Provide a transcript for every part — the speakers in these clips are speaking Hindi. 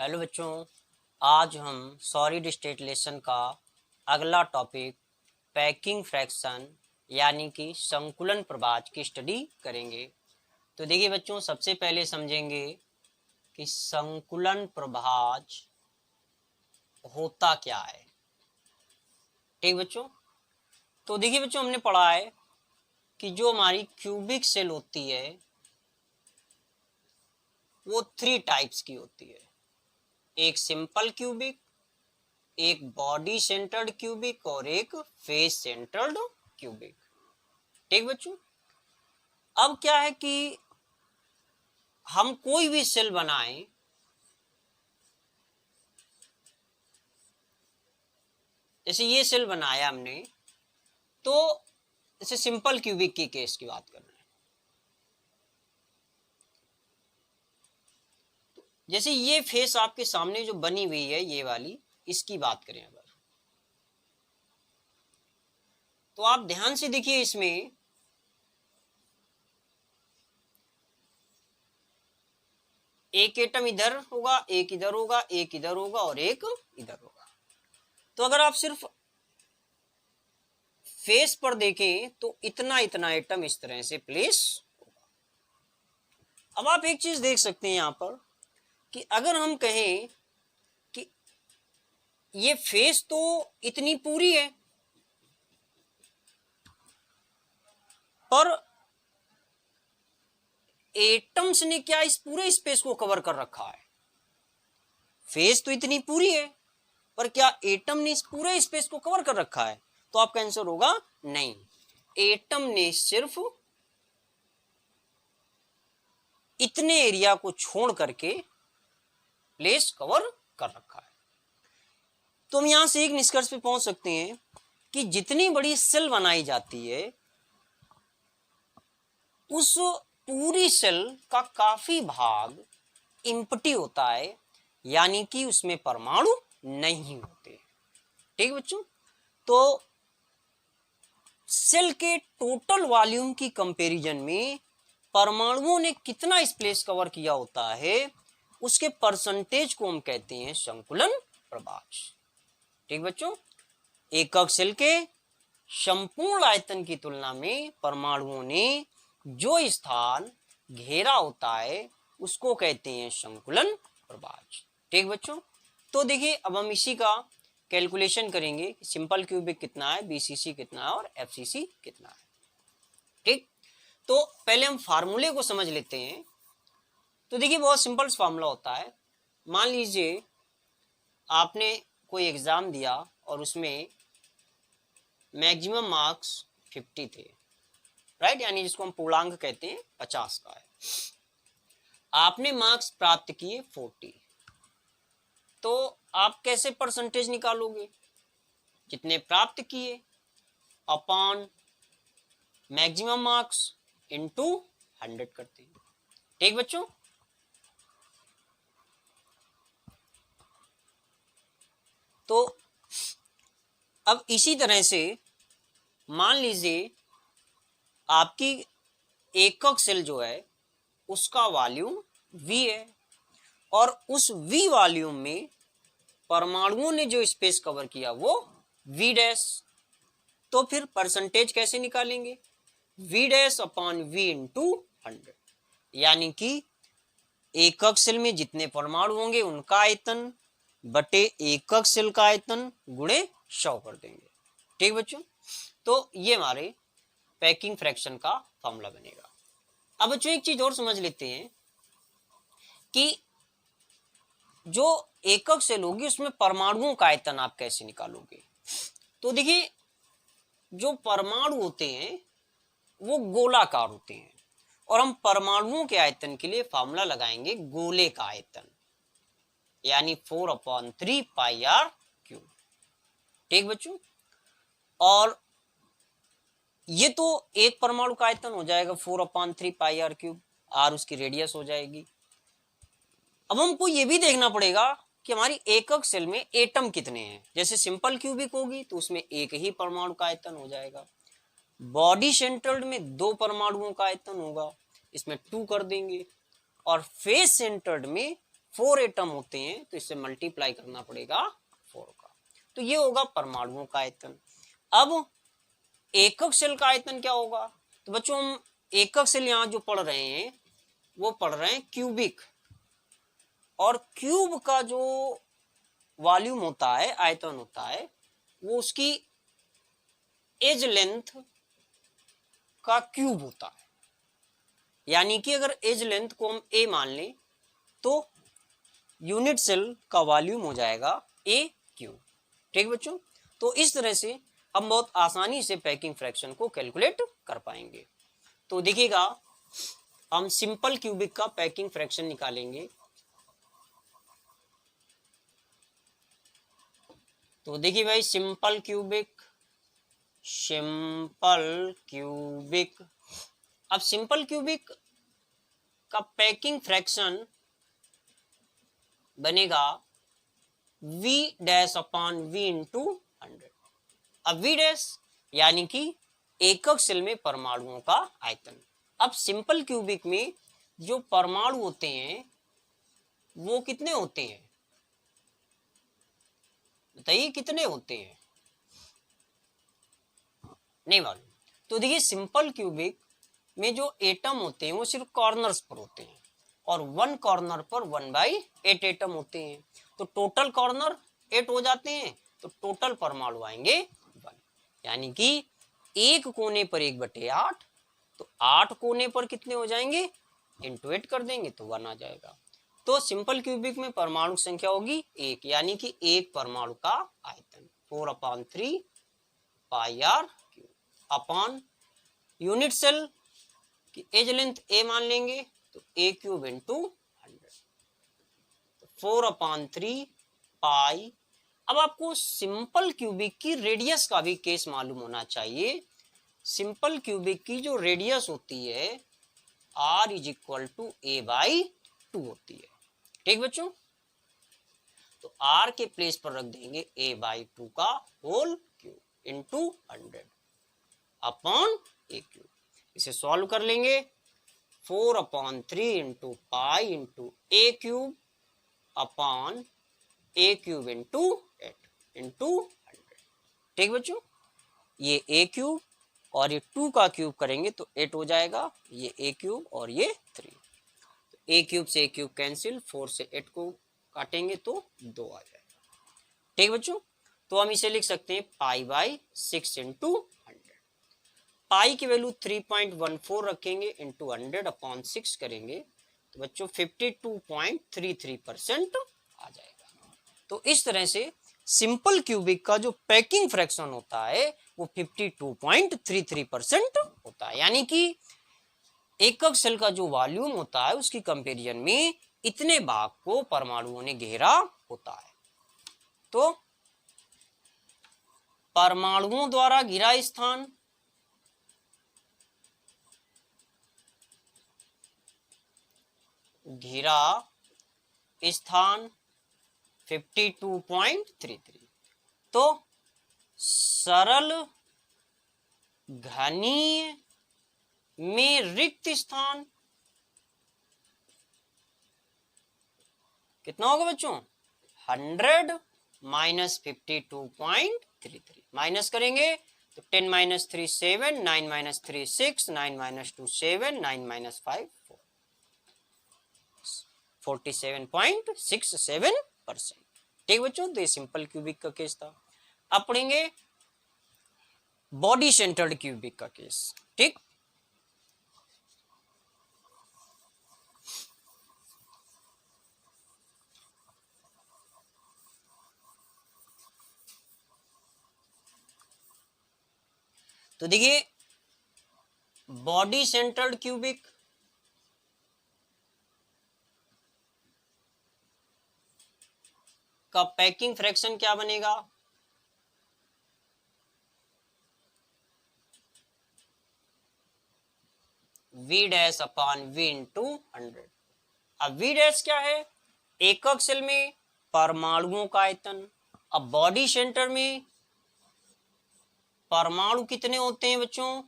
हेलो बच्चों, आज हम सॉलिड स्टेट लेसन का अगला टॉपिक पैकिंग फ्रैक्शन यानी कि संकुलन प्रभाज की स्टडी करेंगे। तो देखिए बच्चों, सबसे पहले समझेंगे कि संकुलन प्रभाज होता क्या है। ठीक बच्चों, तो देखिए बच्चों, हमने पढ़ा है कि जो हमारी क्यूबिक सेल होती है वो 3 टाइप्स की होती है। एक सिंपल क्यूबिक, एक बॉडी सेंटर्ड क्यूबिक और एक फेस सेंटर्ड क्यूबिक। ठीक बच्चों, अब क्या है कि हम कोई भी सेल बनाएं, जैसे ये सेल बनाया हमने, तो जैसे सिंपल क्यूबिक की केस की बात कर रहे हैं। जैसे ये फेस आपके सामने जो बनी हुई है ये वाली, इसकी बात करें अगर, तो आप ध्यान से देखिए, इसमें एक एटम इधर होगा, एक इधर होगा, एक इधर होगा और एक इधर होगा। तो अगर आप सिर्फ फेस पर देखें तो इतना इतना एटम इस तरह से प्लेस होगा। अब आप एक चीज देख सकते हैं यहां पर कि अगर हम कहें कि ये फेस तो इतनी पूरी है, पर एटम्स ने क्या इस पूरे स्पेस को कवर कर रखा है? फेस तो इतनी पूरी है, पर क्या एटम ने इस पूरे स्पेस को कवर कर रखा है? तो आपका आंसर होगा नहीं। एटम ने सिर्फ इतने एरिया को छोड़ करके प्लेस कवर कर रखा है। तो हम यहां से एक निष्कर्ष पे पहुंच सकते हैं कि जितनी बड़ी सेल बनाई जाती है उस पूरी सेल का काफी भाग एम्प्टी होता है, यानी कि उसमें परमाणु नहीं होते। ठीक बच्चों, तो सेल के टोटल वॉल्यूम की कंपैरिजन में परमाणुओं ने कितना स्पेस कवर किया होता है, उसके परसेंटेज को हम कहते हैं संकुलन प्रभाज। ठीक बच्चों, एकक सेल के संपूर्ण आयतन की तुलना में परमाणुओं ने जो स्थान घेरा होता है उसको कहते हैं संकुलन प्रभाज। ठीक बच्चों, तो देखिए अब हम इसी का कैलकुलेशन करेंगे कि सिंपल क्यूबिक कितना है, बीसीसी कितना है और एफसीसी कितना है। ठीक, तो पहले हम फार्मूले को समझ लेते हैं। तो देखिए बहुत सिंपल फार्मूला होता है। मान लीजिए आपने कोई एग्जाम दिया और उसमें मैक्सिमम मार्क्स 50 थे, राइट, यानी जिसको हम पूर्णांक कहते हैं 50 का है। आपने मार्क्स प्राप्त किए 40, तो आप कैसे परसेंटेज निकालोगे? जितने प्राप्त किए अपॉन मैक्सिमम मार्क्स इनटू 100 करते हैं। ठीक बच्चों, तो अब इसी तरह से मान लीजिए आपकी एकक सेल जो है उसका वॉल्यूम V है और उस V वॉल्यूम में परमाणुओं ने जो स्पेस कवर किया वो V डैश। तो फिर परसेंटेज कैसे निकालेंगे? V dash upon V into 100, यानी कि एकक सेल में जितने परमाणु होंगे उनका आयतन बटे एकक सेल का आयतन गुणे 100 कर देंगे। ठीक बच्चों, तो ये हमारे पैकिंग फ्रैक्शन का फॉर्मूला बनेगा। अब बच्चों एक चीज और समझ लेते हैं कि जो एकक सेल होगी उसमें परमाणुओं का आयतन आप कैसे निकालोगे। तो देखिए जो परमाणु होते हैं वो गोलाकार होते हैं और हम परमाणुओं के आयतन के लिए फॉर्मूला लगाएंगे गोले का आयतन, यानी 4/3 पाई आर क्यूब। ठीक बच्चों, और ये तो एक परमाणु का आयतन हो जाएगा 4/3 पाई आर क्यूब, आर उसकी रेडियस हो जाएगी। अब हमको ये भी देखना पड़ेगा कि हमारी एकक सेल में एटम कितने हैं। जैसे सिंपल क्यूबिक होगी तो उसमें एक ही परमाणु का आयतन हो जाएगा। बॉडी सेंटर्ड में 2 परमाणुओं का आयतन होगा, इसमें 2 कर देंगे। और फेस सेंटर्ड में 4 एटम होते हैं तो इससे मल्टीप्लाई करना पड़ेगा 4 का। तो ये होगा परमाणुओं का आयतन। अब एकक सेल का आयतन क्या होगा? तो बच्चों हम एकक सेल यहां जो पढ़ रहे हैं वो पढ़ रहे हैं क्यूबिक, और क्यूब का जो वॉल्यूम होता है, आयतन होता है, वो उसकी एज लेंथ का क्यूब होता है। यानी कि अगर एज लेंथ को हम ए मान लें तो यूनिट सेल का वॉल्यूम हो जाएगा ए क्यूब। ठीक बच्चों, तो इस तरह से हम बहुत आसानी से पैकिंग फ्रैक्शन को कैलकुलेट कर पाएंगे। तो देखिएगा हम सिंपल क्यूबिक का पैकिंग फ्रैक्शन निकालेंगे। तो देखिए भाई, सिंपल क्यूबिक, सिंपल क्यूबिक। अब सिंपल क्यूबिक का पैकिंग फ्रैक्शन बनेगा v dash upon v into 100। अब v डैश यानी कि एकक सेल में परमाणुओं का आयतन। अब सिंपल क्यूबिक में जो परमाणु होते हैं वो कितने होते हैं, बताइए कितने होते हैं? नहीं मालूम। तो देखिए सिंपल क्यूबिक में जो एटम होते हैं वो सिर्फ कॉर्नर्स पर होते हैं, और 1 कॉर्नर पर 1/8 एटम होते हैं। तो टोटल कॉर्नर 8 हो जाते हैं, तो टोटल परमाणु आएंगे 1। यानी कि एक कोने पर 1/8, तो 8 कोने पर कितने हो जाएंगे, इंटू 8 कर देंगे तो 1 आ जाएगा। तो सिंपल क्यूबिक में परमाणु संख्या होगी 1, यानी कि एक परमाणु का आयतन 4/3 pi r cube upon unit cell की एज लेंथ ए मान लेंगे तो ए क्यूब इंटू 100, 4/3 पाई। अब आपको सिंपल क्यूबिक की रेडियस का भी केस मालूम होना चाहिए। सिंपल क्यूबिक की जो रेडियस होती है r is equal to a/2 होती है। ठीक बच्चों, तो r के प्लेस पर रख देंगे a/2 का होल क्यूब इंटू 100 अपॉन ए क्यूब। इसे सॉल्व कर लेंगे, 4/3 इंटू पाई इंटू ए क्यूब अपॉन ए क्यूब इंटू 8 इंटू 100। ठीक बच्चों, ये ए क्यूब और ये 2 का क्यूब करेंगे तो 8 हो जाएगा, ये ए क्यूब और ये 3। तो ए क्यूब से ए क्यूब कैंसिल, 4 से 8 को काटेंगे तो 2 आ जाएगा। ठीक बच्चों, तो हम इसे लिख सकते हैं π/6 इंटू 100। पाई की वैल्यू 3.14 रखेंगे, इंटू 100 अपॉन 6 करेंगे तो बच्चों 52.33% आ जाएगा। तो इस तरह से सिंपल क्यूबिक का जो पैकिंग फ्रैक्शन होता है वो 52.33% होता है। यानी कि एकक सेल का जो वॉल्यूम होता है उसकी कंपैरिजन में इतने भाग को परमाणुओं ने घेरा होता है। तो परमाणुओं द्वारा घिरा स्थान घिरा स्थान 52.33। तो सरल घनीय में रिक्त स्थान कितना होगा बच्चों, 100 माइनस 52.33 माइनस करेंगे तो 10 माइनस 3 7, 9 माइनस 3 6, 9 माइनस 2 7, 9 माइनस 5 4, 47.67%। ठीक बच्चों, तो ये सिंपल क्यूबिक का केस था। अब पढ़ेंगे बॉडी सेंटर्ड क्यूबिक का केस। ठीक, तो देखिए बॉडी सेंटर्ड क्यूबिक का पैकिंग फ्रैक्शन क्या बनेगा, v dash upon v into 100। अब v डैश क्या है, एकक सेल में परमाणुओं का आयतन। अब बॉडी सेंटर में परमाणु कितने होते हैं बच्चों,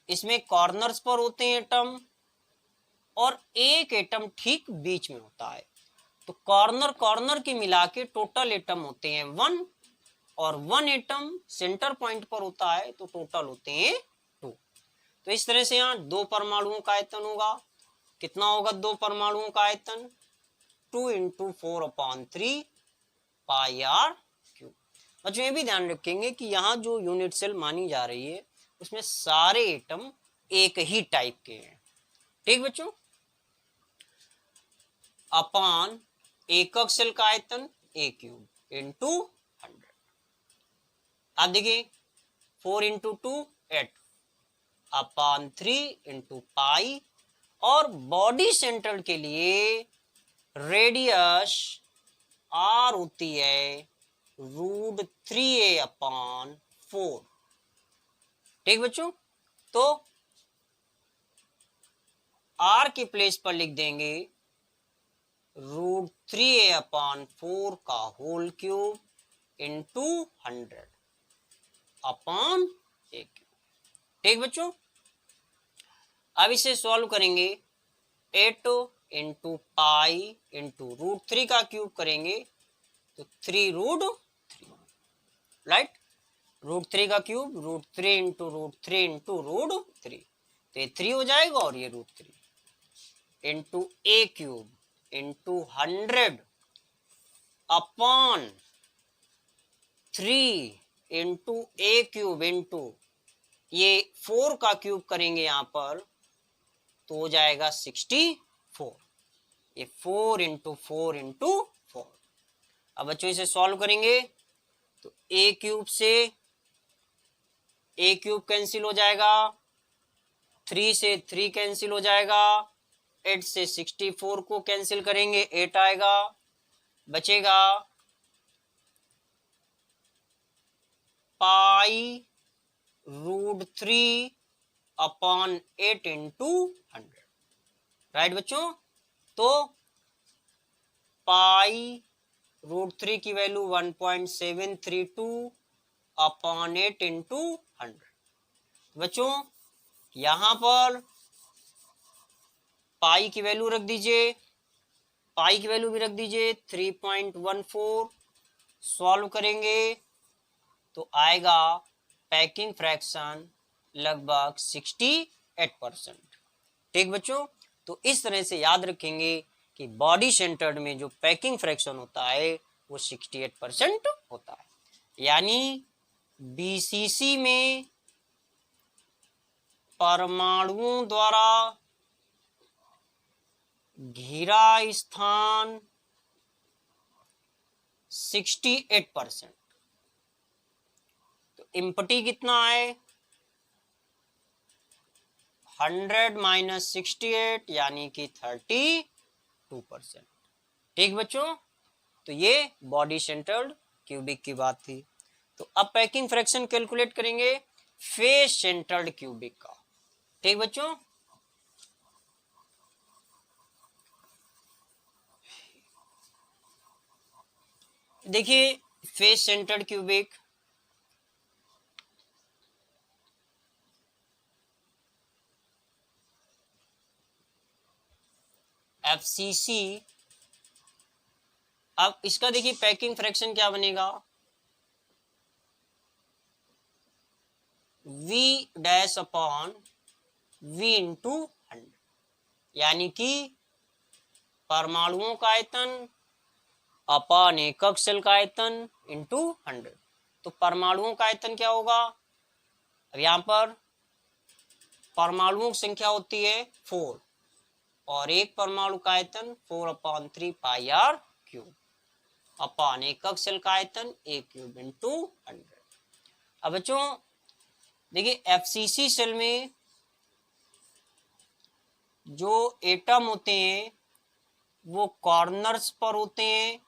इसमें कॉर्नर्स पर होते हैं एटम, और एक एटम ठीक बीच में होता है। तो कॉर्नर कॉर्नर के मिला के टोटल एटम होते हैं 1 और 1 एटम सेंटर पॉइंट पर होता है तो टोटल होते हैं 2। तो इस तरह से यहाँ 2 परमाणुओं का आयतन होगा। कितना होगा 2 परमाणुओं का आयतन? 2 × 4/3 पाई आर क्यूब। बच्चों ये भी ध्यान रखेंगे कि यहाँ जो यूनिट सेल मानी जा रही है उसमें सारे एटम एक ही टाइप के हैं। ठीक बच्चों, अपान एकक सेल का आयतन A³ × 100। अब देखिए 4 × 2 8 अपान 3 × पाई, और बॉडी सेंटर के लिए रेडियस R होती है √3a/4। ठीक बच्चों, तो R की प्लेस पर लिख देंगे √3a/4 का whole cube into 100 upon A³। ठीक बच्चों, अब इसे सॉल्व करेंगे। 8 × पाई इंटू √3 का क्यूब करेंगे तो 3√3, राइट। √3 का क्यूब √3 × √3 × √3, तो ये 3 हो जाएगा और ये √3 into A³ into 100 upon 3 into A³ into ये 4 का क्यूब करेंगे यहाँ पर तो हो जाएगा 64। ये 4 × 4 × 4। अब बच्चों इसे सॉल्व करेंगे तो A³ से A³ कैंसिल हो जाएगा, 3 से 3 कैंसिल हो जाएगा, 8 से 64 को कैंसिल करेंगे 8 आएगा, बचेगा पाई √3 अपॉन 8 × 100, राइट बच्चों। तो पाई √3 की वैल्यू 1.732 अपॉन 8 × 100। बच्चों यहां पर पाई की वैल्यू रख दीजिए, पाई की वैल्यू भी रख दीजिए 3.14। सॉल्व करेंगे तो आएगा पैकिंग फ्रैक्शन लगभग 68%। ठीक बच्चों, तो इस तरह से याद रखेंगे कि बॉडी सेंटर्ड में जो पैकिंग फ्रैक्शन होता है वो 68% होता है। यानी BCC में परमाणुओं द्वारा घिरा स्थान 68%। तो इम्पटी कितना है? 100 - 68 यानी कि 32%। ठीक बच्चों, तो ये बॉडी सेंटर्ड क्यूबिक की बात थी। तो अब पैकिंग फ्रैक्शन कैलकुलेट करेंगे फेस सेंटर्ड क्यूबिक का। ठीक बच्चों, देखिए फेस सेंटर्ड क्यूबिक FCC। अब इसका देखिए पैकिंग फ्रैक्शन क्या बनेगा, V' × 100, यानी कि परमाणुओं का आयतन अपॉन एकक सेल का आयतन इंटू 100। तो परमाणुओं का आयतन क्या होगा? अब यहां पर परमाणुओं की संख्या होती है 4 और एक परमाणु का आयतन 4/3 पाई r³ अपॉन एकक सेल का आयतन A³ इंटू 100। अब बच्चों देखिए FCC सेल में जो एटम होते हैं वो कॉर्नर्स पर होते हैं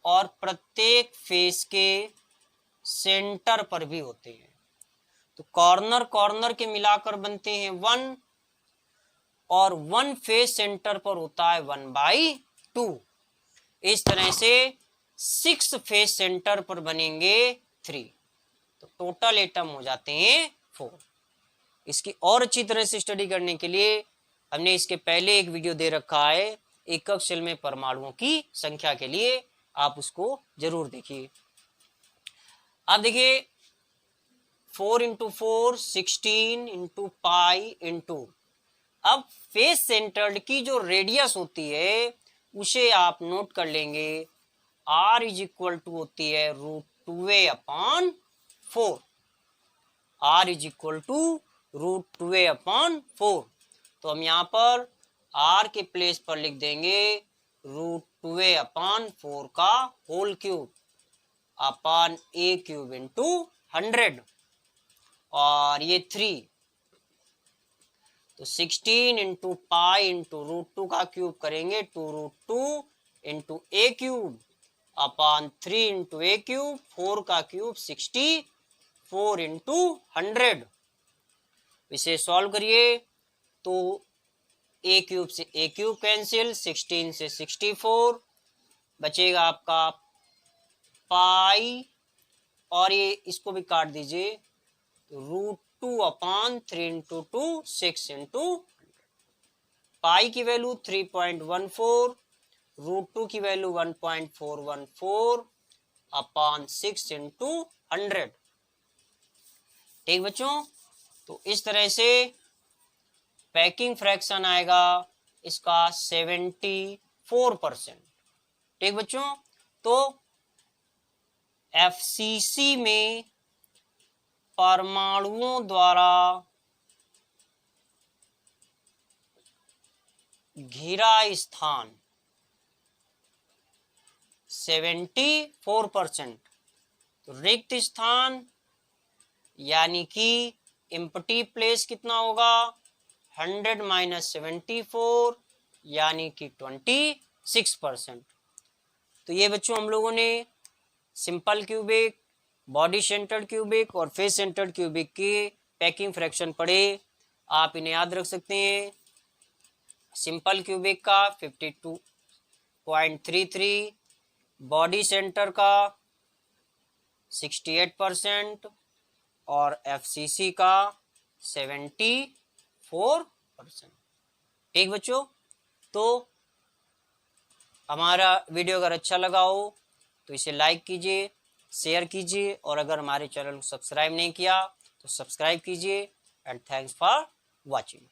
और प्रत्येक फेस के सेंटर पर भी होते हैं। तो कॉर्नर कॉर्नर के मिलाकर बनते हैं 1 और 1 फेस सेंटर पर होता है 1/2। इस तरह से 6 फेस सेंटर पर बनेंगे 3। तो टोटल एटम हो जाते हैं 4। इसकी और अच्छी तरह से स्टडी करने के लिए हमने इसके पहले एक वीडियो दे रखा है एकक सेल में परमाणुओं की संख्या के लिए, आप उसको जरूर देखिए। अब देखिए 4 इंटू 4 16 इंटू पाई इंटू, अब फेस सेंटर्ड की जो रेडियस होती है उसे आप नोट कर लेंगे, r इज इक्वल टू होती है √2a/4, r is equal to √2a/4। तो हम यहाँ पर r के प्लेस पर लिख देंगे √2a/4 का whole cube upon a cube into 100, और ये 3, तो 16 इंटू पाई इंटू √2 का क्यूब करेंगे 2√2 इंटू ए क्यूब अपॉन 3 इंटू ए क्यूब, 4 का क्यूब 64 इंटू 100। इसे सॉल्व करिए तो ए क्यूब से ए क्यूब कैंसिल, 16 से 64, बचेगा आपका पाई, और ये इसको भी काट दीजिए, √2/3 इंटू 2 6 इंटू, पाई की वैल्यू 3.14, √2 की वैल्यू 1.414 अपॉन 6 इंटू 100। ठीक बच्चों, तो इस तरह से पैकिंग फ्रैक्शन आएगा इसका 74%। ठीक बच्चों, तो एफसीसी में परमाणुओं द्वारा घिरा स्थान 74%, तो रिक्त स्थान यानी कि एम्प्टी प्लेस कितना होगा 100 माइनस 74 यानी कि 26%। तो ये बच्चों हम लोगों ने simple cubic, body centred cubic और फेस सेंटर्ड क्यूबिक के पैकिंग फ्रैक्शन पढ़े, आप इन्हें याद रख सकते हैं। सिंपल क्यूबिक का 52.33, बॉडी सेंटर का 68% और एफसीसी का 74%। ठीक बच्चों, तो हमारा वीडियो अगर अच्छा लगा हो तो इसे लाइक कीजिए, शेयर कीजिए, और अगर हमारे चैनल को सब्सक्राइब नहीं किया तो सब्सक्राइब कीजिए। And thanks for watching.